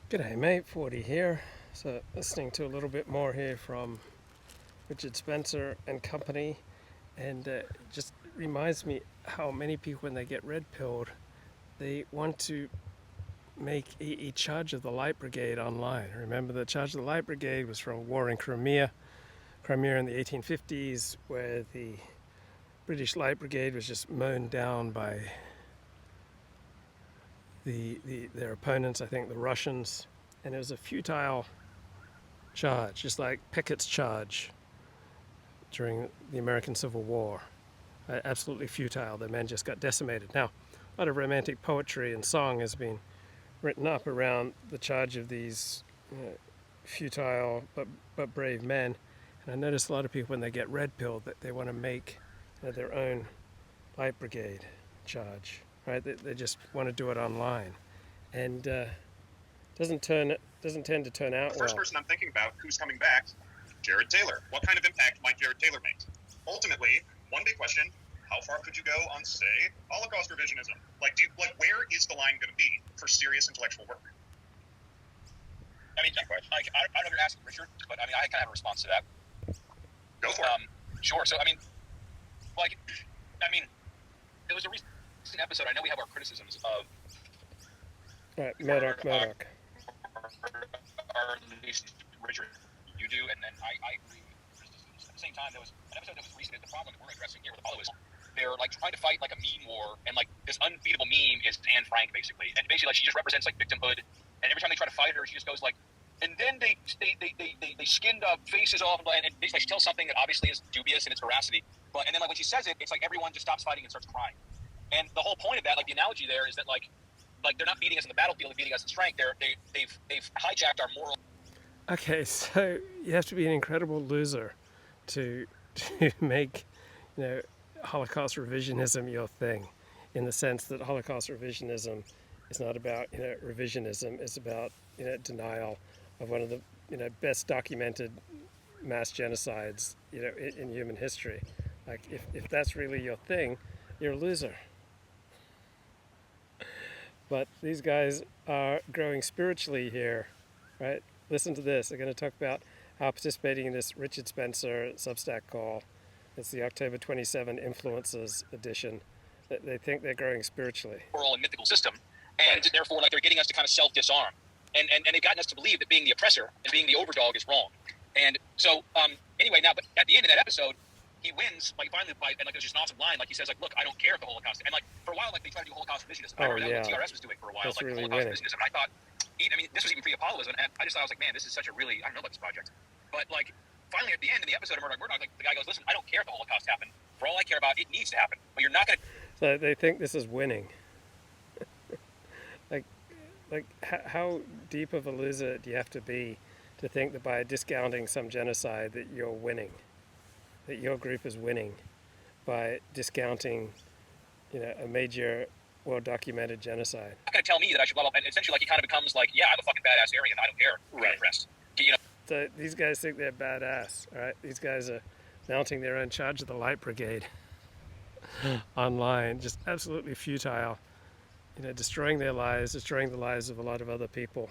G'day mate, 40 here. So listening to a little bit more here from Richard Spencer and company, and it just reminds me how many people when they get red pilled, they want to make a charge of the Light Brigade online. Remember, the charge of the Light Brigade was from a war in Crimea in the 1850s, where the British Light Brigade was just mown down by their opponents, I think the Russians, and it was a futile charge, just like Pickett's charge during the American Civil War. Absolutely futile. The men just got decimated. Now, a lot of romantic poetry and song has been written up around the charge of these futile but brave men. And I notice a lot of people, when they get red pilled, that they want to make their own Light Brigade charge. Right? They just want to do it online, and doesn't tend to turn out well. The first person I'm thinking about who's coming back, Jared Taylor. What kind of impact might Jared Taylor make? Ultimately, one big question: how far could you go on, say, Holocaust revisionism? Where is the line going to be for serious intellectual work? I mean, I don't know if you're asking Richard, but I mean, I kind of have a response to that. Go for it. Sure. So, I mean, there was a recent episode. I know we have our criticisms of. Right, Murdoch. Or at least Richard, you do, and then I agree with criticisms. At the same time, there was an episode that was recent. The problem that we're addressing here with Apollo is they're like trying to fight like a meme war, and like this unbeatable meme is Anne Frank basically, and basically like she just represents like victimhood, and every time they try to fight her, she just goes like, and then they skinned faces off, and basically she tells something that obviously is dubious in its veracity, and then like when she says it, it's like everyone just stops fighting and starts crying, and the whole point of that, like the analogy there is that like they're not beating us in the battlefield, they're beating us in strength. They've hijacked our moral. Okay, so you have to be an incredible loser to make Holocaust revisionism your thing, in the sense that Holocaust revisionism is not about revisionism. It's about denial of one of the best documented mass genocides in human history. Like if that's really your thing, you're a loser. But these guys are growing spiritually here, right? Listen to this. They're going to talk about how participating in this Richard Spencer Substack call. It's the October 27 Influencers edition. They think they're growing spiritually. Moral and mythical system, and therefore, like they're getting us to kind of self-disarm, and they've gotten us to believe that being the oppressor and being the overdog is wrong. And so, anyway, now, but at the end of that episode, he wins, like finally, and like there's just an awesome line, like he says, like, look, I don't care if the Holocaust, and like for a while, like they tried to do Holocaust revisionism. I remember that what TRS was doing for a while, that's like really Holocaust winning. revisionism. And I thought, this was even pre-Apolloism, and I just thought, I was like, man, this is such a really, I don't know about this project, but like finally at the end of the episode of Murdoch, like the guy goes, listen, I don't care if the Holocaust happened. For all I care about, it needs to happen, but you're not going to. So they think this is winning. like how deep of a loser do you have to be to think that by discounting some genocide that you're winning, that your group is winning by discounting a major well-documented genocide? Not going to tell me that I should blah, blah, and essentially like he kind of becomes like, yeah, I'm a fucking badass Aryan, I don't care, I'm impressed. So these guys think they're badass, all right? These guys are mounting their own charge of the Light Brigade online, just absolutely futile, destroying their lives, destroying the lives of a lot of other people,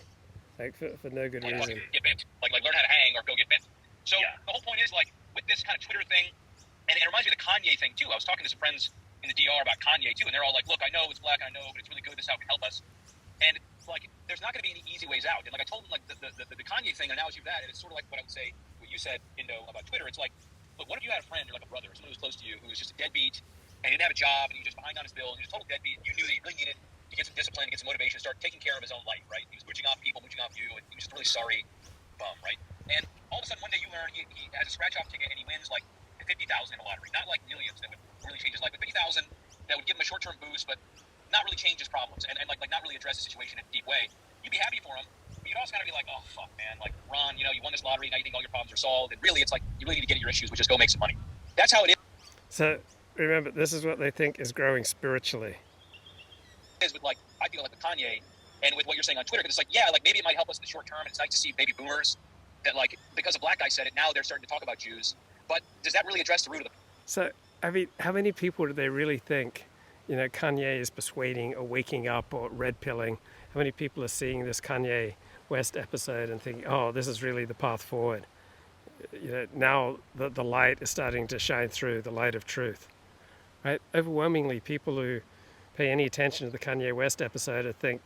like for no good reason. Get bent, like learn how to hang or go get bent. So The whole point is like with this kind of Twitter thing, and it reminds me of the Kanye thing too. I was talking to some friends in the DR about Kanye too, and they're all like, look, I know it's black, I know, but it's really good, this is how it can help us. And like, there's not going to be any easy ways out. And like I told them, like the Kanye thing, an analogy of that, and it's sort of like what I would say, what you said, Indo, about Twitter. It's like, look, what if you had a friend or like a brother, someone who was close to you, who was just a deadbeat, and he didn't have a job, and he was just behind on his bills, and he was a total deadbeat, and you knew that he really needed to get some discipline, to get some motivation, to start taking care of his own life, right? He was mooching off people, mooching off you, and he was just a really sorry bum, right? And all of a sudden, one day you learn he has a scratch-off ticket, and he wins like 50,000 in a lottery. Not like millions that would really change his life, but 50,000 that would give him a short-term boost, but not really change his problems, and like not really address the situation in a deep way. You'd be happy for him, but you'd also kind of be like, oh, fuck, man, like, Ron, you won this lottery, now you think all your problems are solved, and really, it's like, you really need to get at your issues, which is go make some money. That's how it is. So, remember, this is what they think is growing spiritually. Is with, like, I feel like with Kanye, and with what you're saying on Twitter, because it's like, yeah, like, maybe it might help us in the short term, and it's nice to see baby boomers, that, like, because a black guy said it, now they're starting to talk about Jews, but does that really address the root of the... So, I mean, how many people do they really think Kanye is persuading or waking up or red pilling. How many people are seeing this Kanye West episode and thinking, oh, this is really the path forward? Now the light is starting to shine through, the light of truth, right? Overwhelmingly, people who pay any attention to the Kanye West episode think,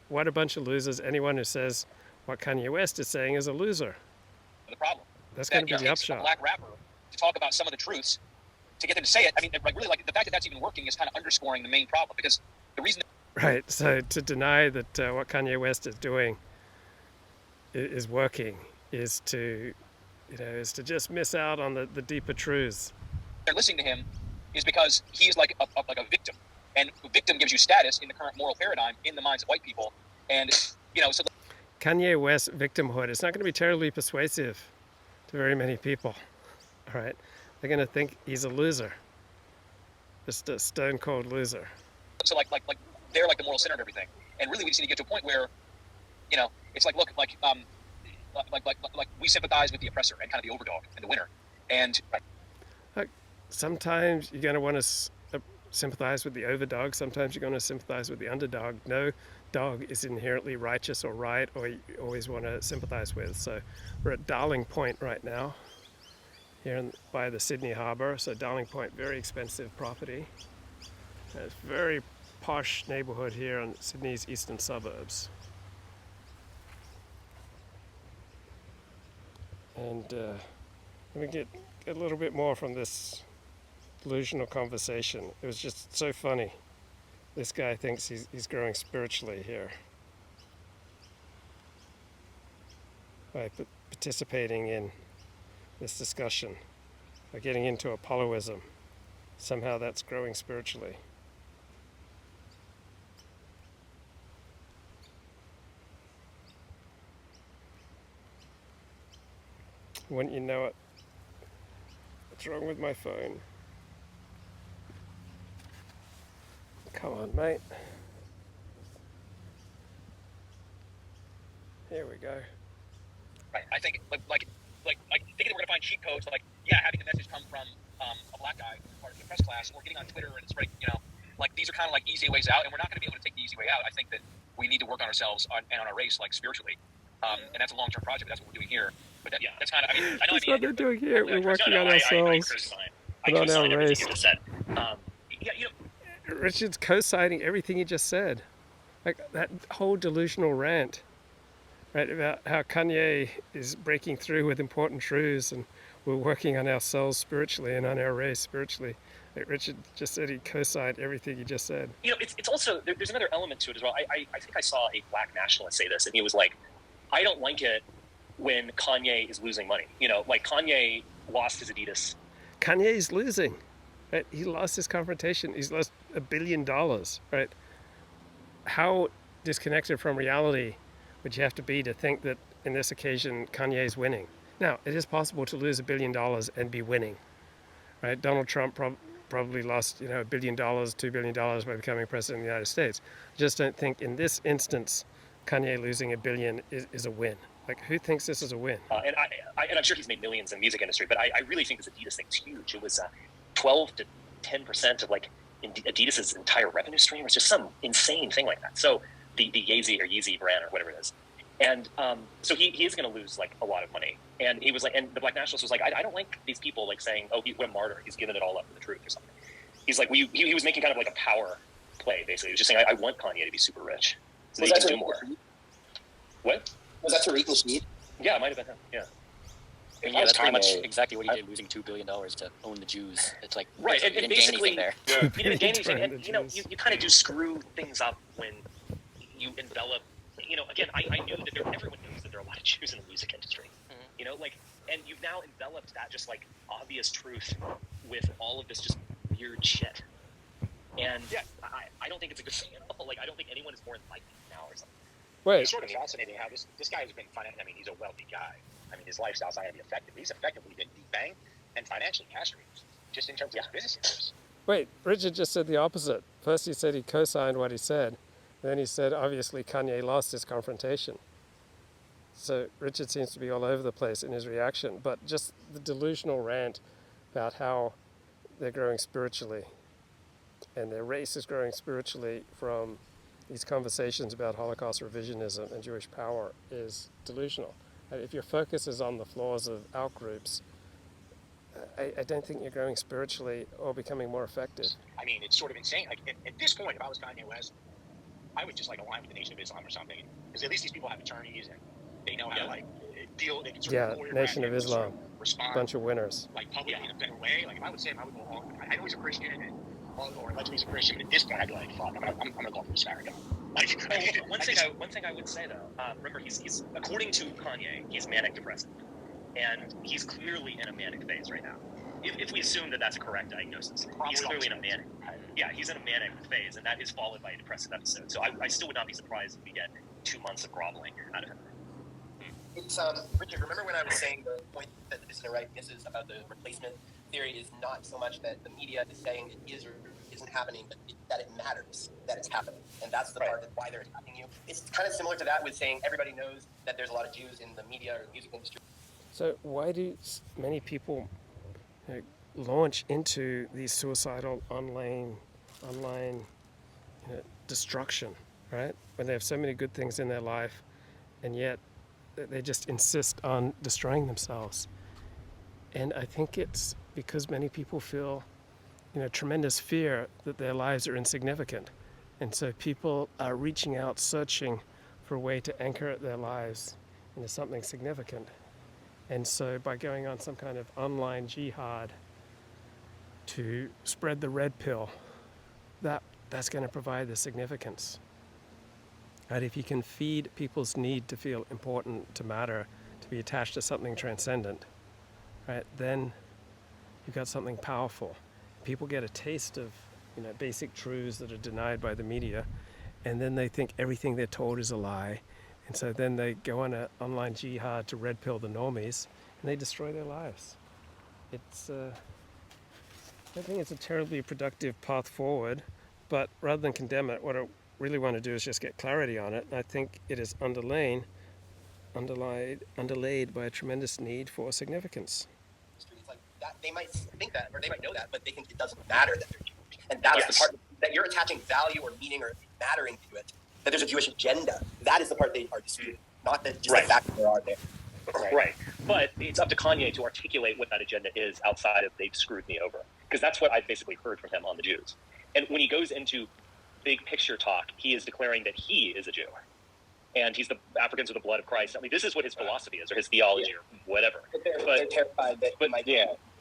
what a bunch of losers. Anyone who says what Kanye West is saying is a loser. The problem. That's going to be the takes upshot. a black rapper to talk about some of the truths to get them to say it. I mean, really, like, the fact that that's even working is kind of underscoring the main problem, because the reason. Right. So to deny that what Kanye West is doing is working is to just miss out on the deeper truths. They're listening to him is because he's like a victim, and a victim gives you status in the current moral paradigm in the minds of white people, and so. Kanye West victimhood is not going to be terribly persuasive to very many people. All right, they're going to think he's a loser, just a stone cold loser. So like they're like the moral center of everything, and really we just need to get to a point where, it's like, look, like we sympathize with the oppressor and kind of the overdog and the winner, and sometimes you're going to want to sympathize with the overdog. Sometimes you're going to sympathize with the underdog. No dog is inherently righteous or right, or you always want to sympathize with. So we're at Darling Point right now, here by the Sydney Harbour. So Darling Point, very expensive property. It's a very posh neighbourhood here in Sydney's eastern suburbs. And let me get a little bit more from this delusional conversation. It was just so funny. This guy thinks he's growing spiritually here by participating in this discussion, by getting into Apolloism. Somehow that's growing spiritually. Wouldn't you know it? What's wrong with my phone? Come on, mate. Here we go. Right. I think like thinking that we're gonna find cheat codes, like, yeah, having the message come from a black guy, part of the press class, or getting on Twitter and spreading, like, these are kind of like easy ways out, and we're not going to be able to take the easy way out. I think that we need to work on ourselves and on our race, like, spiritually, and that's a long-term project. But that's what we're doing here. But that's kind of, that's what they're doing here. We're working on ourselves and on our race. You just said. Richard's co-signing everything he just said. Like that whole delusional rant, right, about how Kanye is breaking through with important truths and we're working on ourselves spiritually and on our race spiritually. Like Richard just said he co-signed everything he just said. It's also, there's another element to it as well. I think I saw a black nationalist say this, and he was like, I don't like it when Kanye is losing money. Like Kanye lost his Adidas. Kanye's losing. Right? He lost his confrontation. He's lost $1 billion. Right? How disconnected from reality would you have to be to think that in this occasion Kanye's winning? Now, it is possible to lose $1 billion and be winning. Right? Donald Trump probably lost $1 billion, $2 billion by becoming president of the United States. I just don't think in this instance Kanye losing $1 billion is a win. Like, who thinks this is a win? And I'm sure he's made millions in the music industry, but I really think this Adidas thing's huge. It was 12 to 10% of like Adidas's entire revenue stream. It's just some insane thing like that. So the Yeezy brand or whatever it is, and so he is going to lose like a lot of money. And he was like, and the black nationalist was like, I don't like these people like saying, oh, he went martyr. He's given it all up for the truth or something. He's like, he was making kind of like a power play basically. He was just saying, I want Kanye to be super rich so that he can do more. What? Was that Tariq Nasheed? Yeah, it might have been him. Yeah. Yeah, that's pretty much exactly what he did, losing $2 billion to own the Jews. It's like, right, and basically, there. You didn't gain anything. And you kind of do screw things up when you envelop. Again, I knew that everyone knows that there are a lot of Jews in the music industry. Mm-hmm. And you've now enveloped that just like obvious truth with all of this just weird shit. And I don't think it's a good thing at all. Like, I don't think anyone is more enlightened now or something. Wait. It's sort of fascinating how this guy has been he's a wealthy guy. I mean, his lifestyle's not going to be effective. He's effectively been defanged and financially castrated, just in terms of his business interests. Wait, Richard just said the opposite. First he said he co-signed what he said. Then he said, obviously, Kanye lost his confrontation. So Richard seems to be all over the place in his reaction. But just the delusional rant about how they're growing spiritually. and their race is growing spiritually from these conversations about Holocaust revisionism and Jewish power is delusional. If your focus is on the flaws of outgroups, I don't think you're growing spiritually or becoming more effective. I mean, it's sort of insane. Like at this point, if I was Kanye West, I would just like align with the Nation of Islam or something, because at least these people have attorneys and they know how to like deal. They can sort of Nation of Islam, sort of respond, bunch of winners. like publicly in a better way. Like if I would say him, I would go along. I know he's a Christian, or allegedly he's a Christian, but at this point, I'd be like, fuck, I'm gonna go for this America. Like, One thing I would say though, remember he's according to Kanye, he's manic depressive, and he's clearly in a manic phase right now. If we assume that that's a correct diagnosis, he's clearly in a manic. Yeah, he's in a manic phase, and that is followed by a depressive episode. So I still would not be surprised if we get 2 months of groveling out of him. It's Richard. Remember when I was saying the point that the dissident right misses about the replacement theory is not so much that the media is saying it is or isn't happening, but that it matters that it's happening, and that's the part that why they're attacking you. It's kind of similar to that with saying everybody knows that there's a lot of Jews in the media or the music industry. So why do many people launch into these suicidal online destruction, right? When they have so many good things in their life, and yet they just insist on destroying themselves. And I think it's because many people feel, tremendous fear that their lives are insignificant. And so people are reaching out, searching for a way to anchor their lives into something significant. And so by going on some kind of online jihad to spread the red pill, that's going to provide the significance. Right? If you can feed people's need to feel important, to matter, to be attached to something transcendent, right, then you've got something powerful. People get a taste of basic truths that are denied by the media, and then they think everything they're told is a lie. And so then they go on an online jihad to red pill the normies, and they destroy their lives. It's, I don't think it's a terribly productive path forward, but rather than condemn it, what I really want to do is just get clarity on it. And I think it is underlaid by a tremendous need for significance. It's like that, they might think that, or they might know that, but they think it doesn't matter that they're Jewish. And that's the part that you're attaching value or meaning or mattering to it, that there's a Jewish agenda. That is the part they are disputing, not that just the fact that there are there. Right. But it's up to Kanye to articulate what that agenda is outside of they've screwed me over. Because that's what I've basically heard from him on the Jews. And when he goes into big picture talk, he is declaring that he is a Jew. And he's the Africans with the blood of Christ. I mean, this is what his philosophy is, or his theology, or whatever. But they're terrified that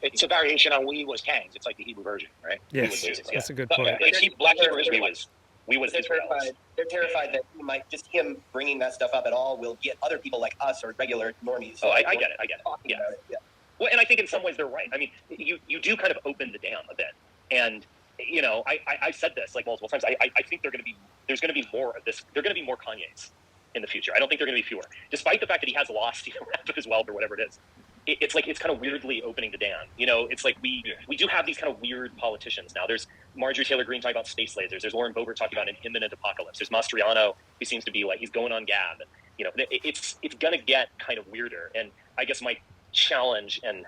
it's a variation on we was kings. It's like the Hebrew version, right? Yes, that's a good point. Black Hebrew Israelites. We was Israelites. They're terrified that he might, just him bringing that stuff up at all will get other people like us or regular normies. Oh, I get it. Yeah. Well, and I think in some ways they're right. I mean, you do kind of open the dam a bit. And, I've said this like multiple times. I think there's going to be more of this. There are going to be more Kanyes in the future. I don't think they're going to be fewer. Despite the fact that he has lost half of his wealth or whatever it is. It's like it's kind of weirdly opening the dam. It's like we do have these kind of weird politicians now. There's Marjorie Taylor Greene talking about space lasers. There's Lauren Boebert talking about an imminent apocalypse. There's Mastriano, who seems to be like he's going on Gab. And, it's gonna get kind of weirder. And I guess my challenge, and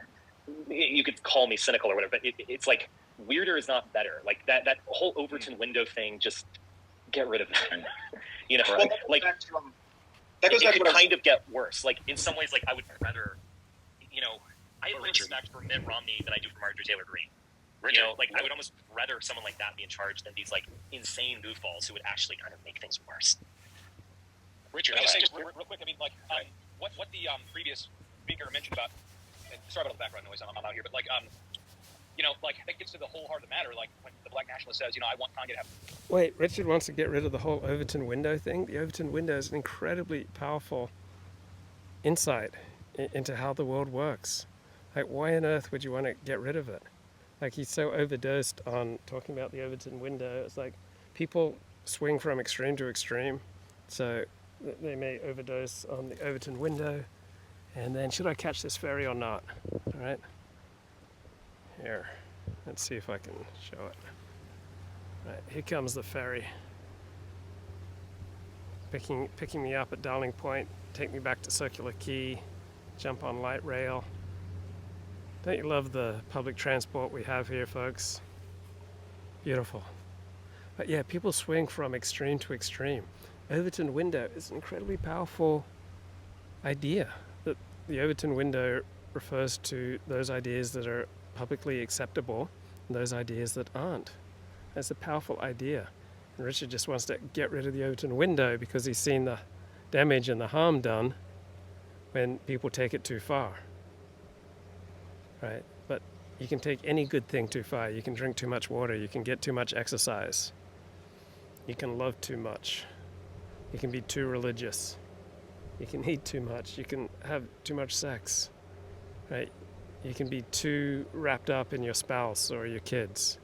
you could call me cynical or whatever, but it's like weirder is not better. Like that whole Overton window thing, just get rid of that. Well, like that goes back it to could kind of get worse. Like in some ways, like I would rather. I have more respect for Mitt Romney than I do for Marjorie Taylor Greene. I would almost rather someone like that be in charge than these like insane goofballs who would actually kind of make things worse. Richard, I would say just real quick. I mean, like, what the previous speaker mentioned about. And sorry about the background noise. I'm out here, but that gets to the whole heart of the matter. Like when the black nationalist says, I want Kanye to have. Wait, Richard wants to get rid of the whole Overton window thing. The Overton window is an incredibly powerful insight into how the world works. Like, why on earth would you want to get rid of it? Like, he's so overdosed on talking about the Overton window. It's like people swing from extreme to extreme. So they may overdose on the Overton window. And then, should I catch this ferry or not? All right. Here. Let's see if I can show it. All right, here comes the ferry. Picking me up at Darling Point, take me back to Circular Quay, jump on light rail. Don't you love the public transport we have here, folks? Beautiful. But yeah, people swing from extreme to extreme. Overton window is an incredibly powerful idea. That the Overton window refers to those ideas that are publicly acceptable and those ideas that aren't. That's a powerful idea. And Richard just wants to get rid of the Overton window because he's seen the damage and the harm done when people take it too far. Right? But you can take any good thing too far. You can drink too much water. You can get too much exercise. You can love too much. You can be too religious. You can eat too much. You can have too much sex. Right? You can be too wrapped up in your spouse or your kids.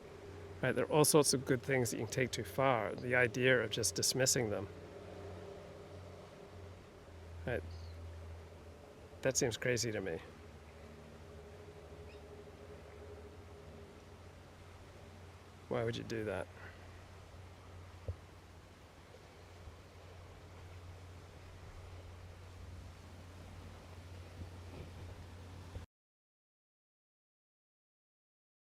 Right? There are all sorts of good things that you can take too far. The idea of just dismissing them. Right? That seems crazy to me. Why would you do that?